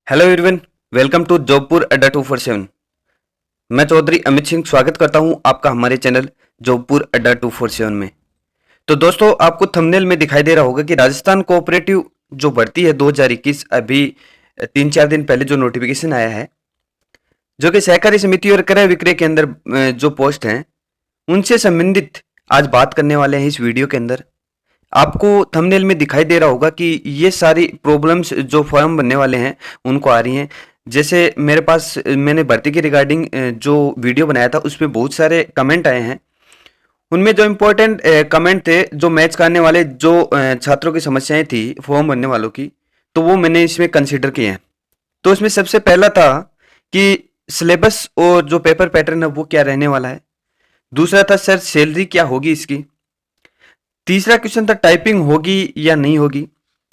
Hello everyone, welcome to जॉबपुर अड्डा 247। मैं चौधरी अमित सिंह स्वागत करता हूं आपका हमारे चैनल जॉबपुर अड्डा 247 में। तो दोस्तों, आपको थंबनेल में दिखाई दे रहा होगा कि राजस्थान कोऑपरेटिव जो भर्ती है 2021 अभी 3-4 दिन पहले जो नोटिफिकेशन आया है, जो कि सहकारी समिति और क्रय विक्रय के अंदर जो पोस्ट हैं उनसे संबंधित आज बात करने वाले हैं इस वीडियो के अंदर। आपको थंबनेल में दिखाई दे रहा होगा कि ये सारी प्रॉब्लम्स जो फॉर्म बनने वाले हैं उनको आ रही हैं। जैसे मेरे पास मैंने भर्ती के रिगार्डिंग जो वीडियो बनाया था उसमें बहुत सारे कमेंट आए हैं। उनमें जो इम्पोर्टेंट कमेंट थे, जो मैच करने वाले, जो छात्रों की समस्याएं थी फॉर्म भरने वालों की, तो वो मैंने इसमें कंसिडर किए हैं। तो इसमें सबसे पहला था कि सिलेबस और जो पेपर पैटर्न है वो क्या रहने वाला है। दूसरा था सर सैलरी क्या होगी इसकी। तीसरा क्वेश्चन था टाइपिंग होगी या नहीं होगी।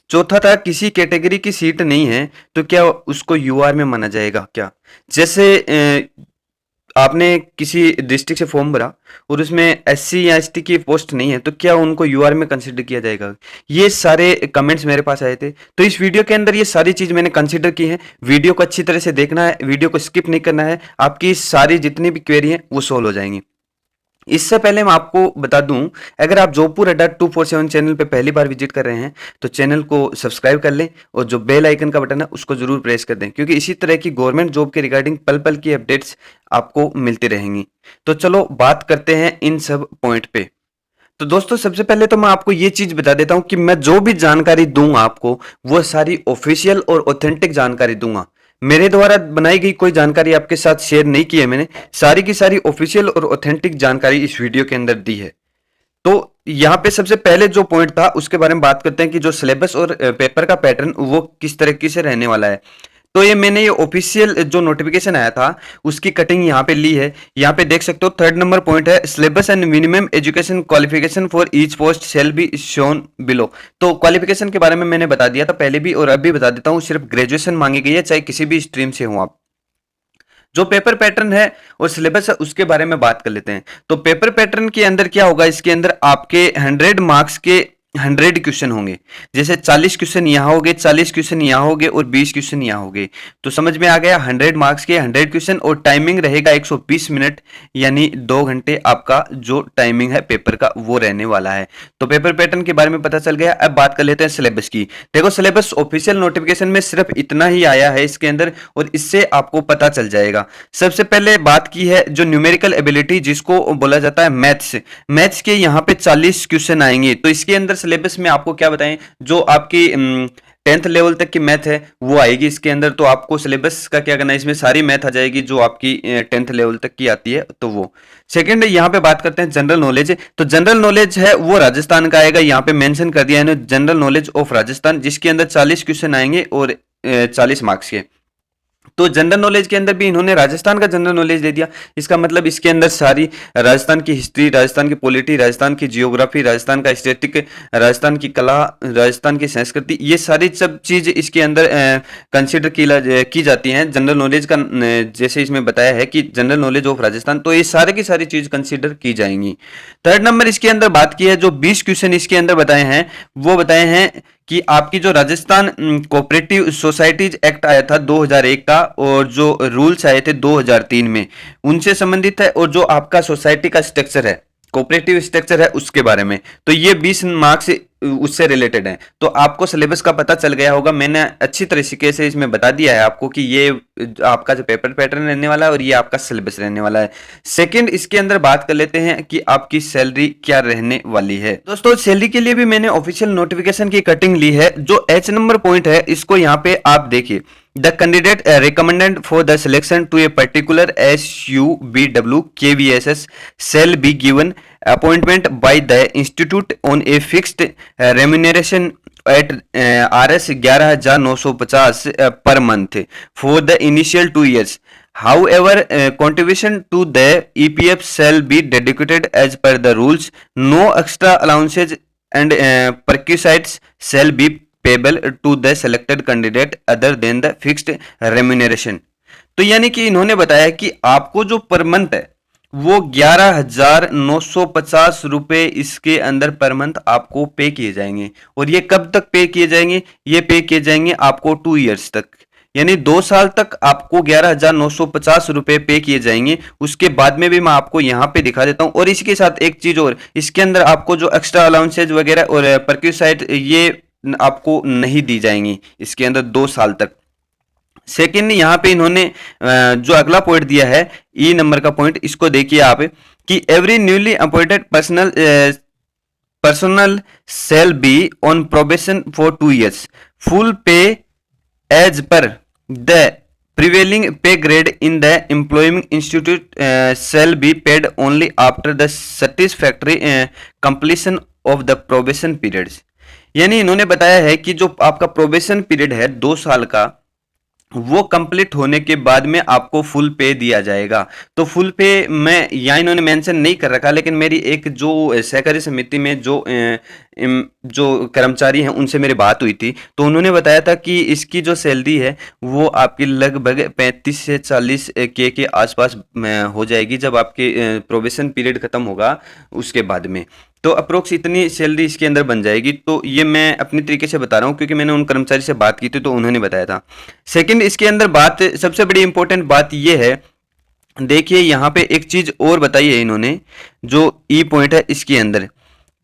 चौथा था किसी कैटेगरी की सीट नहीं है तो क्या उसको यूआर में माना जाएगा क्या। जैसे आपने किसी डिस्ट्रिक्ट से फॉर्म भरा और उसमें एससी या एसटी की पोस्ट नहीं है तो क्या उनको यूआर में कंसिडर किया जाएगा। ये सारे कमेंट्स मेरे पास आए थे, तो इस वीडियो के अंदर ये सारी चीज मैंने कंसिडर की है। वीडियो को अच्छी तरह से देखना है, वीडियो को स्किप नहीं करना है, आपकी सारी जितनी भी क्वेरी हैं वो सॉल्व हो जाएंगी। इससे पहले मैं आपको बता दूं, अगर आप जॉबपुर अड्डा 247 चैनल पे पहली बार विजिट कर रहे हैं तो चैनल को सब्सक्राइब कर लें और जो बेल आइकन का बटन है उसको जरूर प्रेस कर दें, क्योंकि इसी तरह की गवर्नमेंट जॉब के रिगार्डिंग पल पल की अपडेट्स आपको मिलती रहेंगी। तो चलो बात करते हैं इन सब पॉइंट पे। तो दोस्तों, सबसे पहले तो मैं आपको ये चीज बता देता हूं कि मैं जो भी जानकारी दूंगा आपको वो सारी ऑफिशियल और ऑथेंटिक जानकारी दूंगा। मेरे द्वारा बनाई गई कोई जानकारी आपके साथ शेयर नहीं की है मैंने, सारी की सारी ऑफिशियल और ऑथेंटिक जानकारी इस वीडियो के अंदर दी है। तो यहाँ पे सबसे पहले जो पॉइंट था उसके बारे में बात करते हैं कि जो सिलेबस और पेपर का पैटर्न वो किस तरीके से रहने वाला है। तो ये मैंने ये ऑफिशियल जो नोटिफिकेशन आया था उसकी कटिंग यहाँ पे ली है। यहाँ पे देख सकते हो 3rd नंबर पॉइंट है, syllabus and minimum education qualification for each post shall be shown below. तो क्वालिफिकेशन के बारे में मैंने बता दिया था पहले भी और अभी बता देता हूँ, सिर्फ ग्रेजुएशन मांगी गई है, चाहे किसी भी स्ट्रीम से हो आप। जो पेपर पैटर्न है और सिलेबस है उसके बारे में बात कर लेते हैं। तो पेपर पैटर्न के अंदर क्या होगा, इसके अंदर आपके 100 मार्क्स के 100 क्वेश्चन होंगे। जैसे 40 क्वेश्चन यहाँ होंगे, 40 क्वेश्चन यहाँ होंगे और 20 क्वेश्चन यहाँ होंगे। तो समझ में आ गया, 100 मार्क्स के 100 क्वेश्चन और टाइमिंग रहेगा 120 मिनट, यानी 2 घंटे आपका जो टाइमिंग है पेपर का वो रहने वाला है। तो पेपर पैटर्न के बारे में पता चल गया। अब बात कर लेते हैं सिलेबस की। देखो, सिलेबस ऑफिशियल नोटिफिकेशन में सिर्फ इतना ही आया है इसके अंदर और इससे आपको पता चल जाएगा। सबसे पहले बात की है जो न्यूमेरिकल एबिलिटी जिसको बोला जाता है मैथ्स। मैथ्स के यहाँ पे 40 क्वेश्चन आएंगे। तो इसके अंदर सिलेबस में आपको क्या बताएं, जो आपकी 10th लेवल तक की मैथ है वो आएगी इसके अंदर। तो आपको सिलेबस का क्या करना है, इसमें सारी मैथ आ जाएगी जो आपकी 10th लेवल तक की आती है। तो वो सेकंड, यहाँ पे बात करते हैं जनरल नॉलेज। तो जनरल नॉलेज है वो राजस्थान का आएगा, यहाँ पे मेंशन कर दिया है जनरल नॉलेज ऑफ राजस्थान, जिसके अंदर 40 क्वेश्चन आएंगे और 40 मार्क्स के। तो जनरल नॉलेज के अंदर भी इन्होंने राजस्थान का जनरल नॉलेज दे दिया। इसका मतलब इसके अंदर सारी राजस्थान की हिस्ट्री, राजस्थान की पॉलिटी, राजस्थान की जियोग्राफी, राजस्थान का स्टैटिक, राजस्थान की कला, राजस्थान की संस्कृति, ये सारी सब चीज इसके अंदर कंसिडर की जाती हैं जनरल नॉलेज का। जैसे इसमें बताया है कि जनरल नॉलेज ऑफ राजस्थान, तो ये सारे की सारी चीज कंसिडर की जाएंगी। 3rd नंबर इसके अंदर बात की है, जो 20 क्वेश्चन इसके अंदर बताए हैं वो बताए हैं कि आपकी जो राजस्थान कोऑपरेटिव सोसाइटीज एक्ट आया था 2001 का और जो रूल्स आए थे 2003 में उनसे संबंधित है, और जो आपका सोसाइटी का स्ट्रक्चर है, कोऑपरेटिव स्ट्रक्चर है, उसके बारे में। तो ये 20 मार्क्स उससे रिलेटेड है। तो आपको सिलेबस का पता चल गया होगा, मैंने अच्छी तरीके से इसमें बता दिया है आपको कि ये आपका जो पेपर पैटर्न रहने वाला है और ये आपका सिलेबस रहने वाला है। सेकंड, इसके अंदर बात कर लेते हैं कि आपकी सैलरी क्या रहने वाली है। दोस्तों, सैलरी के लिए भी मैंने ऑफिशियल नोटिफिकेशन की कटिंग ली है। जो H नंबर पॉइंट है इसको यहाँ पे आप देखिए, the candidate recommended for the selection to a particular SUBW KVSS shall be given appointment by the institute on a fixed remuneration at Rs 11,950 per month for the initial 2 years. However, contribution to the EPF shall be dedicated as per the rules. No extra allowances and perquisites shall be payable to the selected candidate other than the fixed remuneration. तो यानी कि इन्होंने बताया कि आपको जो per month है वो 11,950 रुपए इसके अंदर पर मंथ आपको पे किए जाएंगे। और ये कब तक पे किए जाएंगे, ये पे किए जाएंगे आपको 2 इयर्स तक, यानी 2 साल तक आपको 11,950 रुपए पे किए जाएंगे। उसके बाद में भी मैं आपको यहाँ पे दिखा देता हूँ। और इसके साथ एक चीज और, इसके अंदर आपको जो एक्स्ट्रा अलाउंसेज वगैरह और परक्यूसाइड ये आपको नहीं दी जाएंगी इसके अंदर 2 साल तक। सेकेंड, यहाँ पे इन्होंने जो अगला पॉइंट दिया है ई नंबर का पॉइंट, इसको देखिए आप कि every newly appointed personal shall be on probation for 2 years. Full pay as per the prevailing pay grade in the employment institute shall be paid only after the satisfactory completion of the probation periods. यानी इन्होंने बताया है कि जो आपका probation period है 2 साल का, वो कंप्लीट होने के बाद में आपको फुल पे दिया जाएगा। तो फुल पे मैं यहाँ इन्होंने मेंशन नहीं कर रखा, लेकिन मेरी एक जो सहकारी समिति में जो कर्मचारी हैं उनसे मेरी बात हुई थी, तो उन्होंने बताया था कि इसकी जो सैलरी है वो आपकी लगभग 35 से 40 के आसपास हो जाएगी जब आपके प्रोबेशन पीरियड खत्म होगा उसके बाद में। तो अप्रोक्स इतनी सैलरी इसके अंदर बन जाएगी। तो ये मैं अपनी तरीके से बता रहा हूँ क्योंकि मैंने उन कर्मचारी से बात की थी तो उन्होंने बताया था। सेकंड, इसके अंदर बात सबसे बड़ी इंपॉर्टेंट बात ये है, देखिए यहाँ पे एक चीज और बताई है इन्होंने, जो ई पॉइंट है इसके अंदर,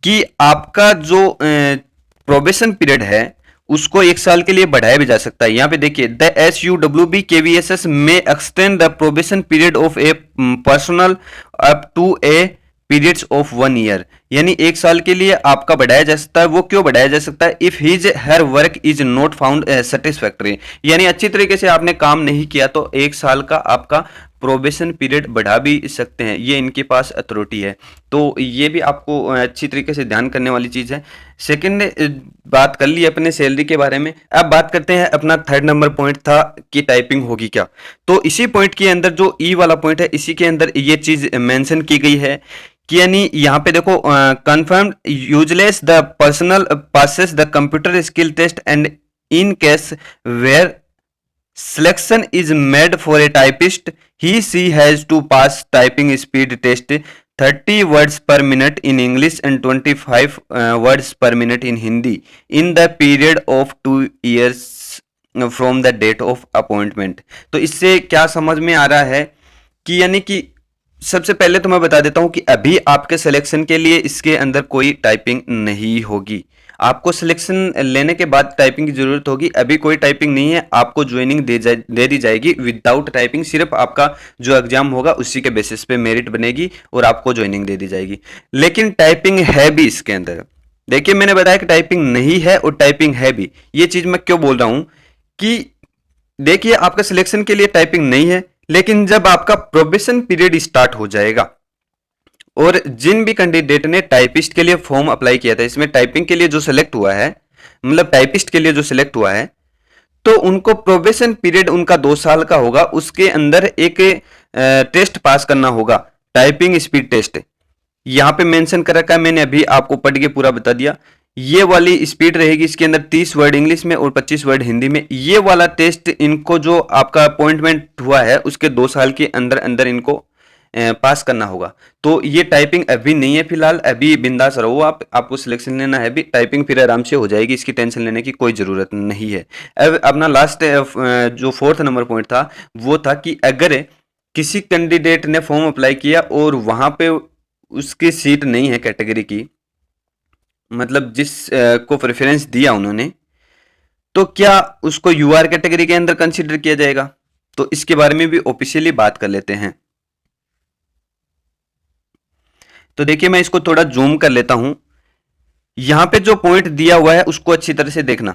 कि आपका जो प्रोबेशन पीरियड है उसको 1 साल के लिए बढ़ाया भी जा सकता है। यहाँ पे देखिए, द SUWB KVSS में extend the probation period of a personal up to a periods of 1 year. यानी 1 साल के लिए आपका बढ़ाया जा सकता है। वो क्यों बढ़ाया जा सकता है? If his her work is not found satisfactory, यानी अच्छी तरीके से आपने काम नहीं किया तो 1 साल का आपका प्रोबेशन पीरियड बढ़ा भी सकते हैं, ये इनके पास अथॉरिटी है। तो ये भी आपको अच्छी तरीके से ध्यान करने वाली चीज है। सेकंड, बात कर ली अपने सैलरी के बारे में। अब बात करते हैं, अपना थर्ड नंबर पॉइंट था कि टाइपिंग होगी क्या। तो इसी पॉइंट के अंदर जो ई वाला पॉइंट है, इसी के अंदर ये चीज मेंशन की गई है कि यानी यहाँ पे देखो, confirm useless the personal passes the computer skill test and in case where selection is made for a typist, she has to pass typing speed test 30 words per minute in English and 25 words per minute in Hindi in the period of 2 years from the date of appointment। तो इससे क्या समझ में आ रहा है कि यानी कि सबसे पहले तो मैं बता देता हूं कि अभी आपके सिलेक्शन के लिए इसके अंदर कोई टाइपिंग नहीं होगी। आपको सिलेक्शन लेने के बाद टाइपिंग की जरूरत होगी, अभी कोई टाइपिंग नहीं है। आपको ज्वाइनिंग दे दी जाएगी विदाउट टाइपिंग। सिर्फ आपका जो एग्जाम होगा उसी के बेसिस पे मेरिट बनेगी और आपको ज्वाइनिंग दे दी जाएगी। लेकिन टाइपिंग है भी इसके अंदर। देखिए, मैंने बताया कि टाइपिंग नहीं है और टाइपिंग है भी। ये चीज मैं क्यों बोल रहा हूं कि देखिए, आपका सिलेक्शन के लिए टाइपिंग नहीं है, लेकिन जब आपका प्रोबेशन पीरियड स्टार्ट हो जाएगा और जिन भी कैंडिडेट ने टाइपिस्ट के लिए फॉर्म अप्लाई किया था, इसमें टाइपिंग के लिए जो सिलेक्ट हुआ है, मतलब टाइपिस्ट के लिए जो सिलेक्ट हुआ है, तो उनको प्रोबेशन पीरियड उनका 2 साल का होगा। उसके अंदर एक टेस्ट पास करना होगा, टाइपिंग स्पीड टेस्ट। यहां पे मेंशन कर रखा है, मैंने अभी आपको पढ़ के पूरा बता दिया। ये वाली स्पीड रहेगी, इसके अंदर 30 वर्ड इंग्लिश में और 25 वर्ड हिंदी में। ये वाला टेस्ट इनको जो आपका अपॉइंटमेंट हुआ है उसके 2 साल के अंदर अंदर इनको पास करना होगा। तो ये टाइपिंग अभी नहीं है फिलहाल, अभी बिंदास रहो आप। आपको सिलेक्शन लेना है भी, टाइपिंग फिर आराम से हो जाएगी, इसकी टेंशन लेने की कोई जरूरत नहीं है। अब अपना लास्ट जो फोर्थ नंबर पॉइंट था वो था कि अगर किसी कैंडिडेट ने फॉर्म अप्लाई किया और वहां पे उसकी सीट नहीं है कैटेगरी की, मतलब जिस को प्रेफरेंस दिया उन्होंने, तो क्या उसको यूआर कैटेगरी के अंदर कंसीडर किया जाएगा? तो इसके बारे में भी ऑफिशियली बात कर लेते हैं। तो देखिए, मैं इसको थोड़ा जूम कर लेता हूं। यहां पे जो पॉइंट दिया हुआ है उसको अच्छी तरह से देखना।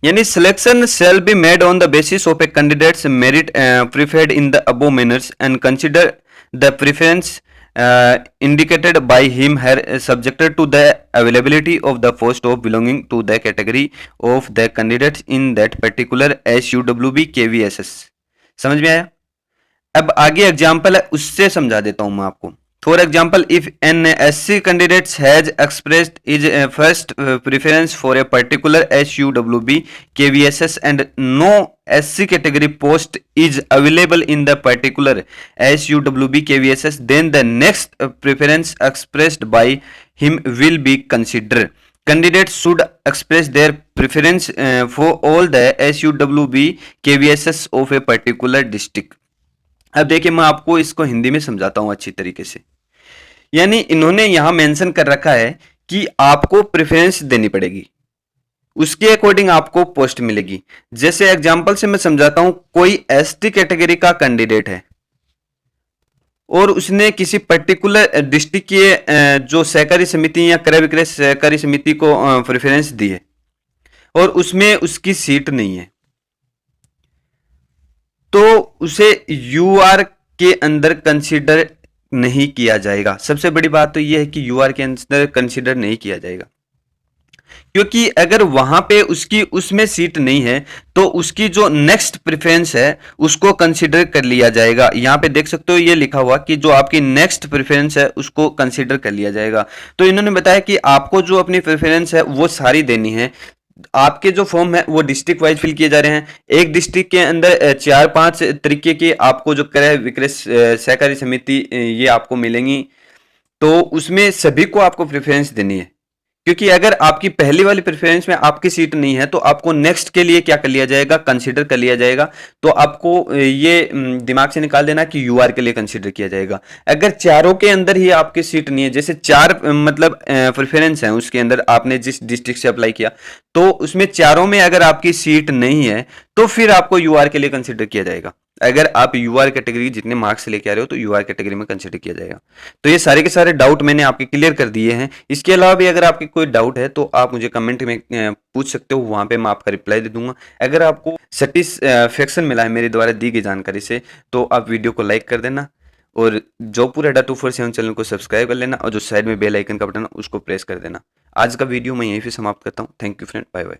यानी selection shall be made on the basis of a candidate's merit preferred in the above manners and consider the preference indicated by him her subjected to the availability of the post of belonging to the category of the candidates in that particular SUWB KVSS। समझ में आया? अब आगे example है, उससे समझा देता हूं मैं आपको। For example, if an SC candidate has expressed his first preference for a particular SUWB KVSS and no SC category post is available in the particular SUWB KVSS, then the next preference expressed by him will be considered candidate should express their preference for all the SUWB KVSS of a particular district. अब देखिए मैं आपको इसको हिंदी में समझाता हूं अच्छी तरीके से। यानी इन्होंने यहां मेंशन कर रखा है कि आपको प्रेफरेंस देनी पड़ेगी, उसके अकॉर्डिंग आपको पोस्ट मिलेगी। जैसे एग्जांपल से मैं समझाता हूं, कोई ST कैटेगरी का कैंडिडेट है और उसने किसी पर्टिकुलर डिस्ट्रिक्ट के जो सहकारी समिति या क्रय विक्रय सहकारी समिति को प्रेफरेंस दी है और उसमें उसकी सीट नहीं है, तो उसे UR के अंदर कंसीडर नहीं किया जाएगा। सबसे बड़ी बात तो यह है कि UR के अंदर कंसीडर नहीं किया जाएगा, क्योंकि अगर वहां पे उसकी उसमें सीट नहीं है तो उसकी जो नेक्स्ट प्रेफरेंस है उसको कंसीडर कर लिया जाएगा। यहां पे देख सकते हो ये लिखा हुआ कि जो आपकी नेक्स्ट प्रेफरेंस है उसको कंसीडर कर लिया जाएगा। तो इन्होंने बताया कि आपको जो अपनी प्रेफरेंस है वो सारी देनी है। आपके जो फॉर्म है वो डिस्ट्रिक्ट वाइज फिल किए जा रहे हैं। एक डिस्ट्रिक्ट के अंदर 4-5 तरीके के आपको जो क्रय विक्रय सहकारी समिति ये आपको मिलेंगी, तो उसमें सभी को आपको प्रेफरेंस देनी है। क्योंकि अगर आपकी पहली वाली प्रेफरेंस में आपकी सीट नहीं है तो आपको नेक्स्ट के लिए क्या कर लिया जाएगा, कंसीडर कर लिया जाएगा। तो आपको ये दिमाग से निकाल देना कि UR के लिए कंसीडर किया जाएगा। अगर चारों के अंदर ही आपकी सीट नहीं है, जैसे 4 मतलब प्रेफरेंस है उसके अंदर आपने जिस डिस्ट्रिक्ट से अप्लाई किया, तो उसमें चारों में अगर आपकी सीट नहीं है तो फिर आपको UR के लिए कंसीडर किया जाएगा। अगर आप UR कैटेगरी जितने मार्क्स लेके आ रहे हो तो UR कैटेगरी में कंसीडर किया जाएगा। तो ये सारे के सारे डाउट मैंने आपके क्लियर कर दिए हैं। इसके अलावा भी अगर आपके कोई डाउट है तो आप मुझे कमेंट में पूछ सकते हो, वहां पे मैं आपका रिप्लाई दे दूंगा। अगर आपको सेटिस्फेक्शन मिला है मेरे द्वारा दी गई जानकारी से तो आप वीडियो को लाइक कर देना और जॉबपुर अड्डा 247 चैनल को सब्सक्राइब कर लेना और जो साइड में बेल आइकन का बटन है उसको प्रेस कर देना। आज का वीडियो मैं यहीं पे समाप्त करता हूँ। Thank you friend, bye bye.